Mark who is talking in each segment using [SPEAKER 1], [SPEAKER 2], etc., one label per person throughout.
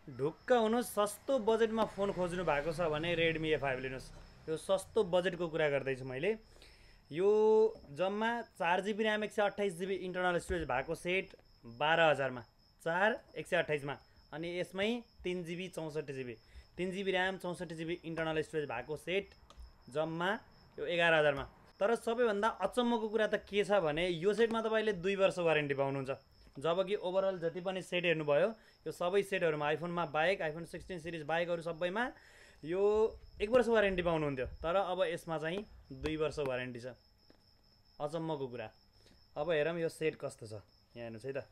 [SPEAKER 1] ढुक्क हुनुहोस्, सस्तो बजेटमा फोन खोज्नु भएको छ भने रेडमी A5 लिनुहोस्। यो सस्तो बजेटको कुरा गर्दैछु मैले। यो जम्मा 4 GB RAM 128 GB internal storage भएको सेट 12,000 मा, 4 128 मा। अनि यसमै 3 GB 64 GB, 3 GB RAM 64 GB internal storage भएको सेट जम्मा यो 11,000 मा। तर सबैभन्दा अचम्मको कुरा त के छ भने यो सेटमा तपाईँले 2 वर्ष वारेन्टी पाउनुहुन्छ। जबकि ओभरअल जति पनि सेट हेर्नुभयो यो सबै सेटहरूमा आइफोनमा बाहेक, आइफोन 16 सिरिज बाहेकहरू सबैमा यो 1 वर्ष वारेन्टी पाउनुहुन्थ्यो। तर अब यसमा चाहिँ 2 वर्ष वारेन्टी छ। अचम्मको कुरा। अब हेरौँ यो सेट कस्तो छ, यहाँ हेर्नुहोस् है त।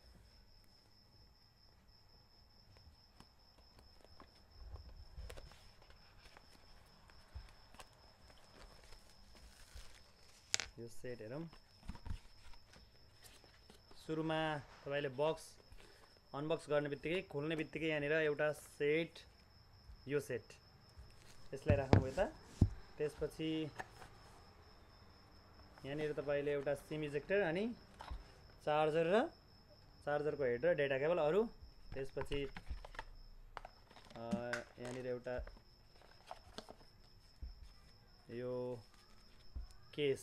[SPEAKER 1] यो सेट हेरौँ। सुरुमा तपाईँले बक्स अनबक्स गर्ने बित्तिकै, खोल्ने बित्तिकै यहाँनिर एउटा सेट, यो सेट यसलाई राखौँ यता। त्यसपछि यहाँनिर तपाईँले एउटा सिम इजेक्टर अनि चार्जर र चार्जरको हेड र डेटा केबल अरू। त्यसपछि यहाँनिर एउटा यो केस।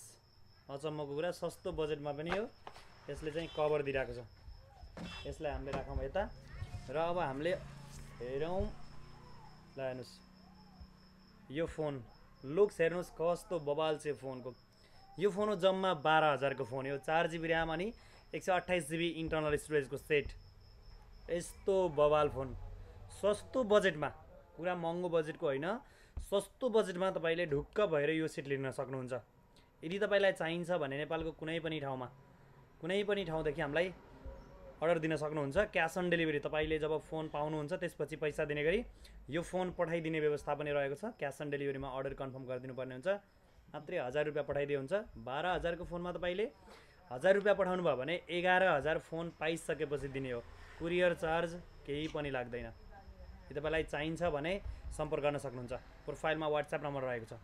[SPEAKER 1] अचम्मको कुरा, सस्तो बजेटमा पनि यो यसले चाहिँ कभर दिइरहेको छ। यसलाई हामीले राखौँ यता। र अब हामीले हेरौँ, ल हेर्नुहोस् यो फोन लुक्स हेर्नुहोस् कस्तो बबाल छ फोनको। यो फोन हो जम्मा 12,000 को फोन। यो 4 GB ऱ्याम अनि 128 GB इन्टरनल स्टोरेजको सेट। यस्तो बबाल फोन सस्तो बजेटमा, पुरा महँगो बजेटको होइन, सस्तो बजेटमा तपाईँले ढुक्क भएर यो सेट लिन सक्नुहुन्छ। यदि तपाईँलाई चाहिन्छ भने नेपालको कुनै पनि ठाउँदेखि हामीलाई अर्डर दिन सक्नुहुन्छ। क्यास अन डेलिभरी, तपाईँले जब फोन पाउनुहुन्छ त्यसपछि पैसा दिने गरी यो फोन पठाइदिने व्यवस्था पनि रहेको छ। क्यास अन डेलिभरीमा अर्डर कन्फर्म गरिदिनु पर्ने हुन्छ। मात्रै 1000 रुपियाँ पठाइदिए हुन्छ। 12,000 को फोनमा तपाईँले 1000 रुपियाँ पठाउनु भयो भने 11,000 फोन पाइसकेपछि दिने हो। कुरियर चार्ज केही पनि लाग्दैन। यदि तपाईँलाई चाहिन्छ भने सम्पर्क गर्न सक्नुहुन्छ। प्रोफाइलमा WhatsApp नम्बर रहेको छ।